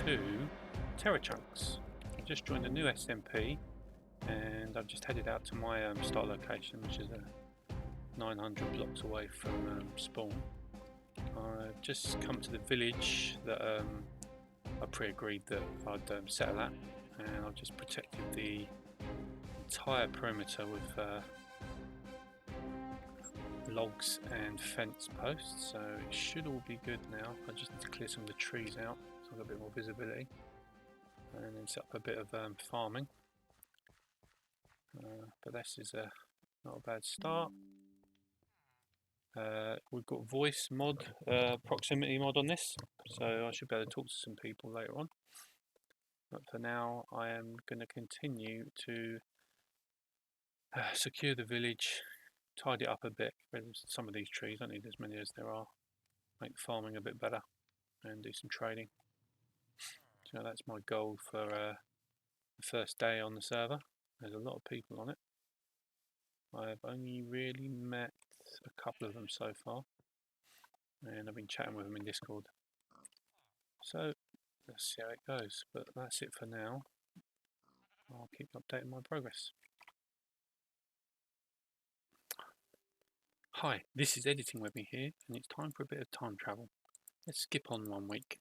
to TerraChunks. I just joined a new SMP and I've just headed out to my start location, which is 900 blocks away from spawn. I've just come to the village that I pre-agreed that I'd settle at, and I've just protected the entire perimeter with logs and fence posts, so it should all be good now. I just need to clear some of the trees out so I've got a bit more visibility, and then set up a bit of farming. But this is not a bad start. We've got voice mod, proximity mod on this, so I should be able to talk to some people later on. But for now, I am going to continue to secure the village, tidy it up a bit, rid of some of these trees. I don't need as many as there are. Make farming a bit better and do some trading. So that's my goal for the first day on the server. There's a lot of people on it. I've only really met a couple of them so far, and I've been chatting with them in Discord. So let's see how it goes, but that's it for now. I'll keep updating my progress. Hi, this is Editing Webby here, and it's time for a bit of time travel. Let's skip on 1 week.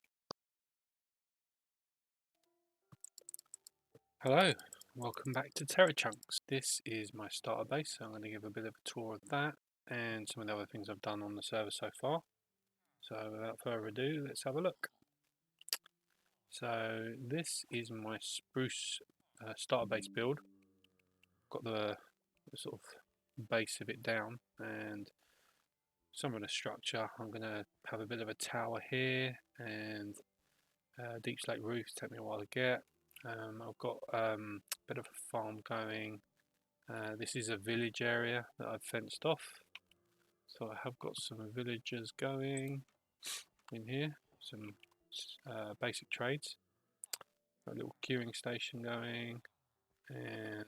Hello, welcome back to Terra Chunks. This is my starter base, so I'm going to give a bit of a tour of that and some of the other things I've done on the server so far. So without further ado, let's have a look. So this is my spruce starter base build. Got the sort of base of it down, and some of the structure. I'm going to have a bit of a tower here and deep slate roof. Take me a while to get. I've got a bit of a farm going. This is a village area that I've fenced off, so I have got some villagers going in here, some basic trades. Got a little queuing station going, and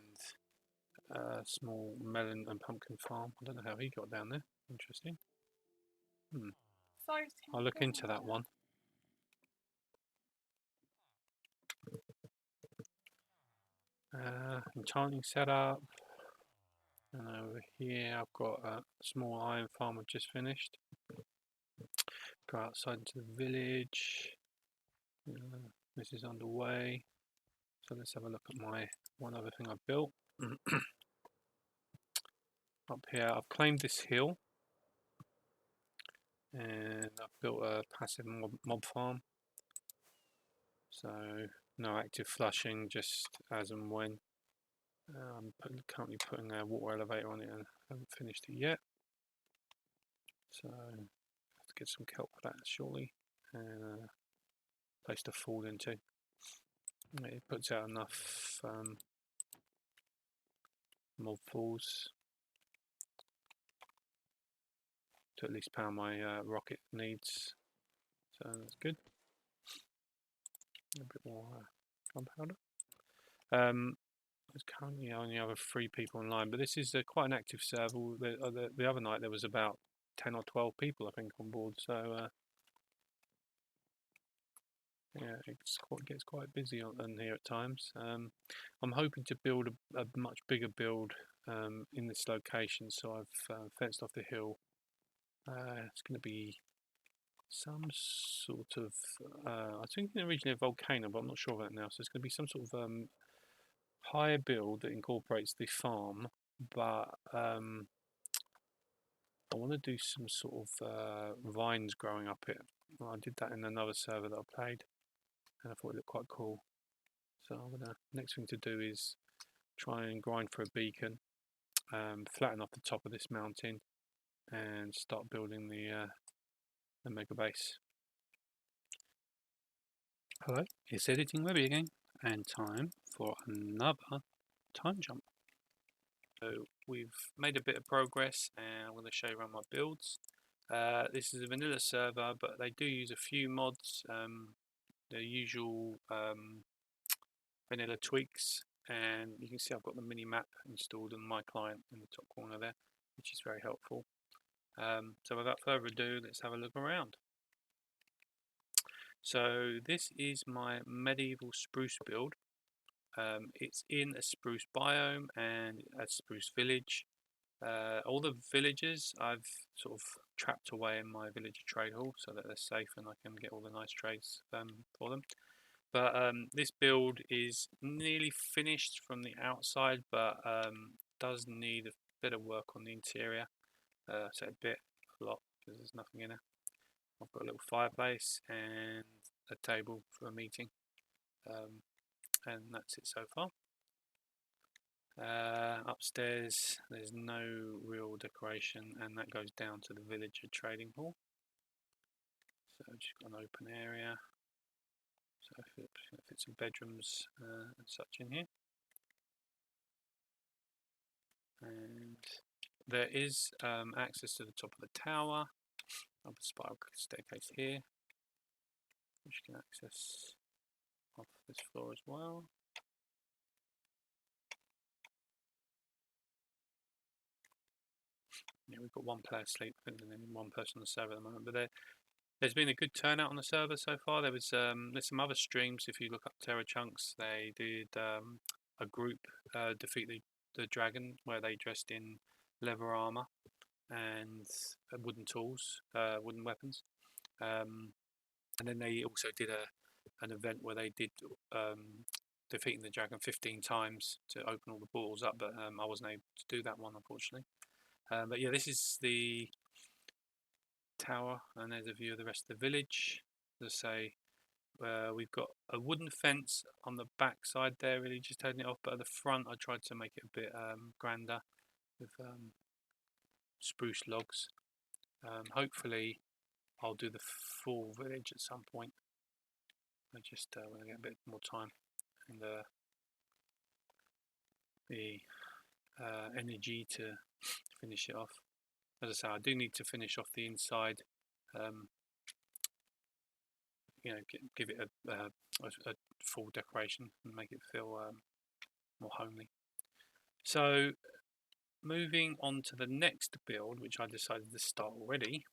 a small melon and pumpkin farm. I don't know how he got down there. Interesting. I'll look into that one. Enchanting setup. And over here I've got a small iron farm I've just finished. Go outside into the village. This is underway. So let's have a look at my one other thing I've built. Up here I've claimed this hill, and I've built a passive mob farm. So no active flushing, just as and when. I'm currently putting a water elevator on it and haven't finished it yet. So I have to get some kelp for that shortly, and a place to fall into. It puts out enough mob falls to at least power my rocket needs, so that's good. A bit more gunpowder. There's currently only other 3 people online, but this is quite an active server. The other night there was about 10 or 12 people, I think, on board, so yeah, it gets quite busy on here at times. I'm hoping to build a much bigger build in this location, so I've fenced off the hill. It's going to be some sort of, I was thinking originally a volcano, but I'm not sure of that now. So it's going to be some sort of higher build that incorporates the farm, but I want to do some sort of vines growing up it. Well, I did that in another server that I played, and I thought it looked quite cool. So next thing to do is try and grind for a beacon, flatten off the top of this mountain, and start building the mega base. Hello, it's Editing Webby again, and time for another time jump. So we've made a bit of progress, and I'm going to show you around my builds. This is a vanilla server, but they do use a few mods, the usual VanillaTweaks, and you can see I've got the mini map installed on my client in the top corner there, which is very helpful. So without further ado, let's have a look around. So this is my medieval spruce build. It's in a spruce biome and a spruce village. All the villagers I've sort of trapped away in my villager trade hall so that they're safe and I can get all the nice trades for them. But this build is nearly finished from the outside, but does need a bit of work on the interior. So a lot, because there's nothing in it. I've got a little fireplace and a table for a meeting, and that's it so far. Upstairs there's no real decoration, and that goes down to the villager trading hall. So I've just got an open area, so if it's some bedrooms and such in here. And there is access to the top of the tower. I've a spiral staircase here, which you can access off this floor as well. Yeah, we've got one player asleep and then one person on the server at the moment, but there's been a good turnout on the server so far. There's some other streams. If you look up TerraChunks, they did a group defeat the dragon where they dressed in leather armor and wooden tools, wooden weapons. And then they also did an event where they did defeating the dragon 15 times to open all the portals up, but I wasn't able to do that one, unfortunately. But yeah, this is the tower, and there's a view of the rest of the village. As I say, we've got a wooden fence on the back side there, really just holding it off, but at the front I tried to make it a bit grander with spruce logs. Hopefully I'll do the full village at some point. I just want to get a bit more time and the energy to finish it off. As I say, I do need to finish off the inside. You know, give it a full decoration and make it feel more homely. So moving on to the next build, which I decided to start already.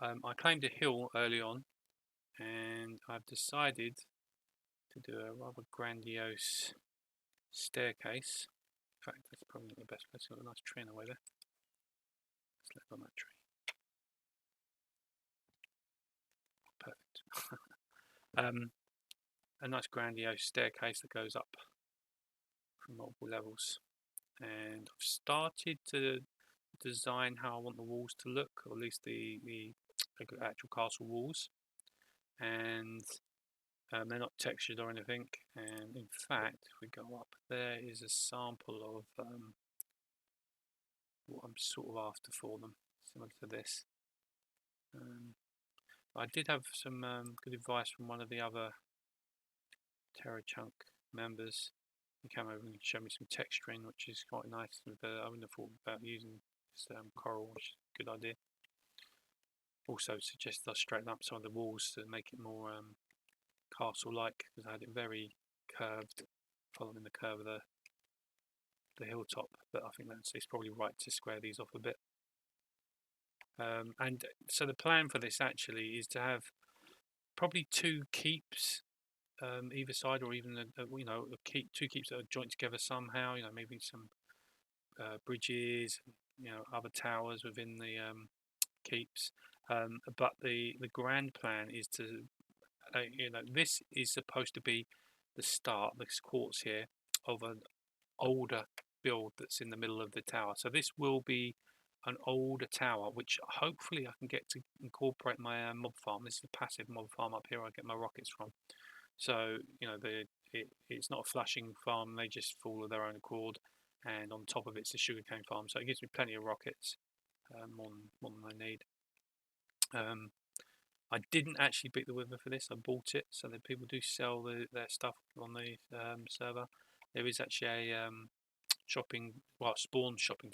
I claimed a hill early on, and I've decided to do a rather grandiose staircase. In fact, that's probably not the best place. Got a nice tree in the way there. Let's let on that tree. Perfect. A nice grandiose staircase that goes up from multiple levels, and I've started to design how I want the walls to look, or at least the actual castle walls, and they're not textured or anything. And in fact, if we go up, there is a sample of what I'm sort of after for them, similar to this. I did have some good advice from one of the other TerraChunk members. He came over and showed me some texturing, which is quite nice. I wouldn't have thought about using this coral, which is a good idea. Also suggested I straighten up some of the walls to make it more castle-like, because I had it very curved, following the curve of the hilltop. But I think it's probably right to square these off a bit. And so the plan for this actually is to have probably two keeps either side, or even two keeps that are joined together somehow. You know, maybe some bridges, other towers within the keeps. But the grand plan is to, this is supposed to be the start, this quartz here, of an older build that's in the middle of the tower. So this will be an older tower, which hopefully I can get to incorporate my mob farm. This is a passive mob farm up here I get my rockets from. So it's not a flashing farm, they just fall of their own accord, and on top of it's a sugarcane farm, so it gives me plenty of rockets, more than I need. I didn't actually beat the wither for this, I bought it, so that people do sell their stuff on the server. There is actually a spawn shopping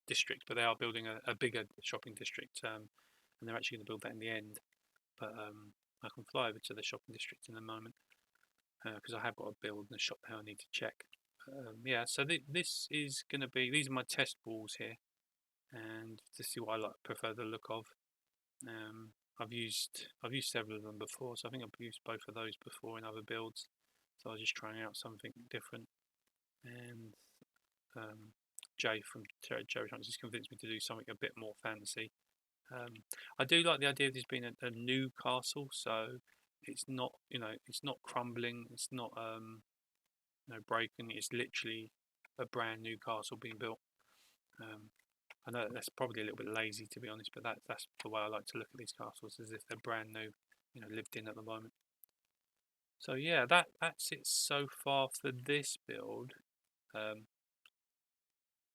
district, but they are building a bigger shopping district, and they're actually going to build that in the end. But I can fly over to the shopping district in a moment, because I have got a build in the shop there I need to check. Yeah, so this is going to be, these are my test walls here, and to see what I prefer the look of. I've used several of them before, so I think I've used both of those before in other builds. So I was just trying out something different, and Jay from Terra Chunks has convinced me to do something a bit more fancy. I do like the idea of this being a new castle, so it's not, it's not crumbling, it's not breaking. It's literally a brand new castle being built. I know that's probably a little bit lazy, to be honest, but that's the way I like to look at these castles, as if they're brand new, lived in at the moment. So yeah, that's it so far for this build.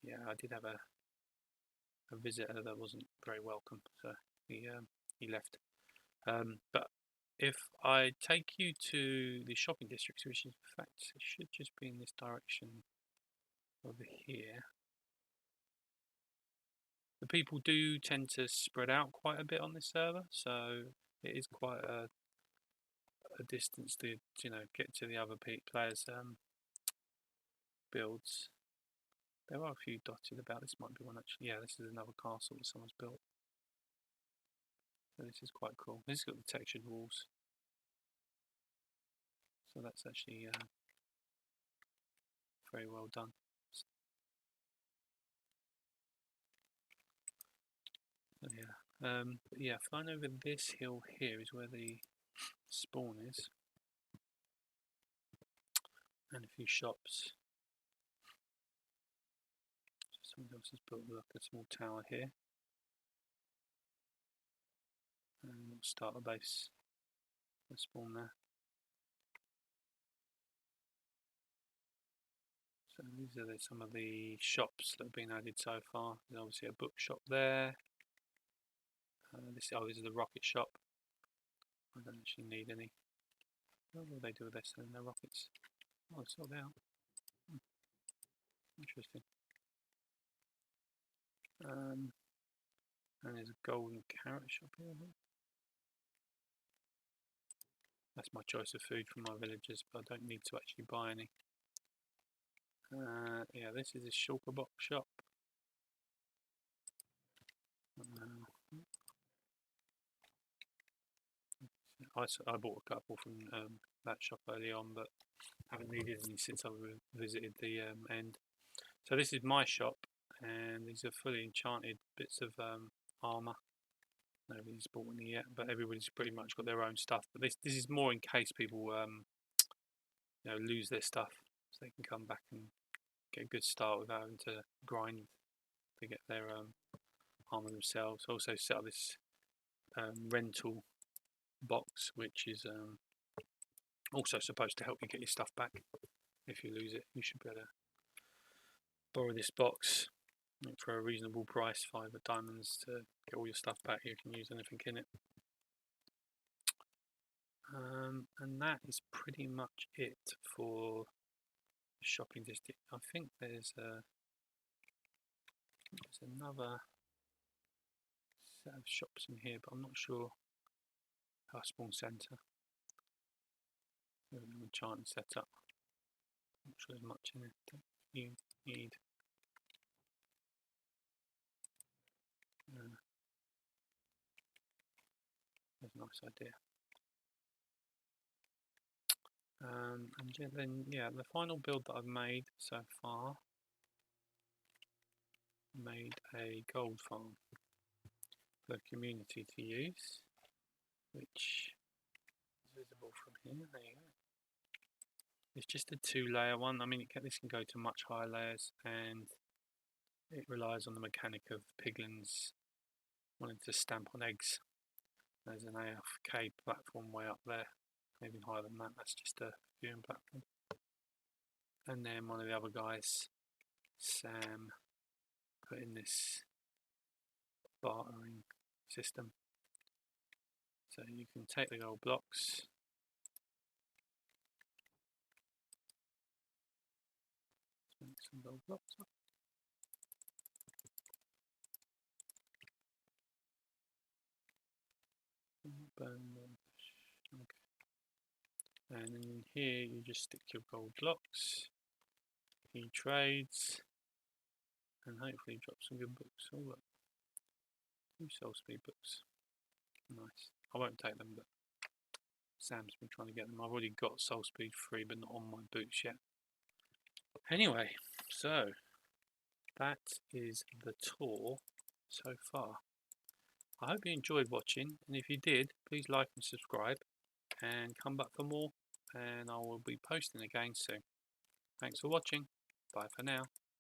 Yeah, I did have a visitor that wasn't very welcome, so he left. But if I take you to the shopping districts, which in fact it should just be in this direction over here, the people do tend to spread out quite a bit on this server, so it is quite a distance to get to the other players' builds. There are a few dotted about. This might be one actually. Yeah, this is another castle that someone's built. So this is quite cool. This has got the textured walls, so that's actually very well done. So yeah, flying over this hill here is where the spawn is, and a few shops. Someone else has built like a small tower here, and we'll start a base. Let's spawn there. So these are some of the shops that have been added so far. There's obviously a bookshop there. This is the rocket shop. I don't actually need any. What do they do with this? Selling their rockets. Oh, it's sold out. Interesting. And there's a golden carrot shop here. That's my choice of food from my villagers, but I don't need to actually buy any. Yeah, this is a shulker box shop. I bought a couple from that shop early on, but haven't needed any since I visited the end. So this is my shop, and these are fully enchanted bits of armor. Nobody's bought any yet, but everybody's pretty much got their own stuff. But this is more in case people lose their stuff, so they can come back and get a good start without having to grind to get their armor themselves. I also set up this rental box, which is also supposed to help you get your stuff back. If you lose it, you should be able to borrow this box for a reasonable price, 5 diamonds, to get all your stuff back. You can use anything in it. And that is pretty much it for the shopping district. I think there's another set of shops in here, but I'm not sure. Our spawn centre. An enchanting setup. Not sure there's much in it that you need. That's a nice idea. And then the final build that I've made so far, made a gold farm for the community to use, which is visible from here. There you go. It's just a 2-layer one. I mean, this can go to much higher layers, and it relies on the mechanic of piglins wanting to stamp on eggs. There's an AFK platform way up there, maybe higher than that. That's just a viewing platform. And then one of the other guys, Sam, put in this bartering system. So you can take the gold blocks, make some gold blocks up. Okay. And in here you just stick your gold blocks, he trades, and hopefully drop some good books. Oh look, 2 soul speed books. Nice. I won't take them, but Sam's been trying to get them. I've already got Soul Speed 3, but not on my boots yet. Anyway, so that is the tour so far. I hope you enjoyed watching, and if you did, please like and subscribe, and come back for more, and I will be posting again soon. Thanks for watching. Bye for now.